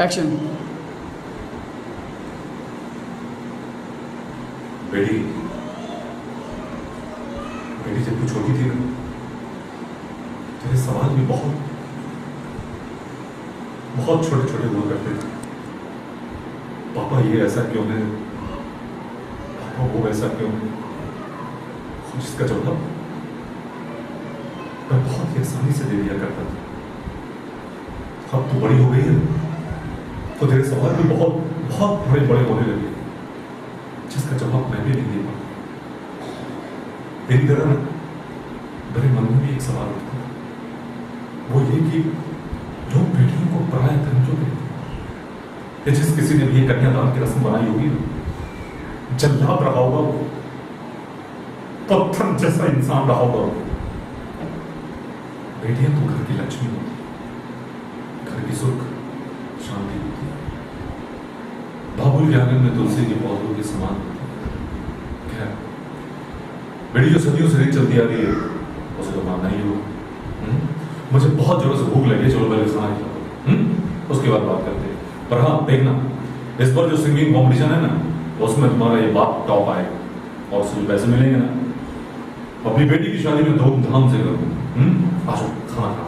Action. بیٹی جب تو چھوٹی تھی نا تیرے سوال بھی بہت چھوٹے چھوٹے ہوا کرتے تھے. پاپا یہ ایسا کیوں ہے, پاپا وہ ایسا کیوں ہے, جس کا جواب میں بہت ہی آسانی سے دے دیا کرتا تھا. اب تو بڑی ہو گئی ہے تو تیرے سوال بھی بہت بڑے ہونے لگے جس کا جواب میں بھی نہیں دے پاتا. تیری طرح نا میرے من میں بھی ایک سوال اٹھتا ہے, وہ یہ کہ لوگ بیٹیوں کو پرایا دھن کیوں کہتے ہیں. جس کسی نے بھی یہ کنیا دان کی رسم بنائی ہوگی نا, جلات رہا ہوگا وہ, پتھر جیسا انسان رہا ہوگا وہ. بیٹیاں تو گھر کی لکشمی ہوتی, گھر کی سکھ شانتی ہوتی ہے. بابل کے آنگن میں تلسی کے پودوں کے سامان ہوتی ہے. خیر بیٹی جو صدیوں سے نہیں چلتی آ رہی ہے اسے تو ماننا ہی ہوگا. مجھے بہت زوروں سے بھوک لگی ہے, چلو پہلے کھانا کھلاؤ, اس کے بعد بات کرتے ہیں. پر ہاں دیکھنا, اس پر جو سنگنگ کمپٹیشن ہے نا اس میں تمہارا یہ بات ٹاپ آئے گا اور اس میں پیسے ملیں گے نا. اپنی بیٹی کی شادی میں دھوم دھام سے کروں. آ جاؤ کھانا کھا.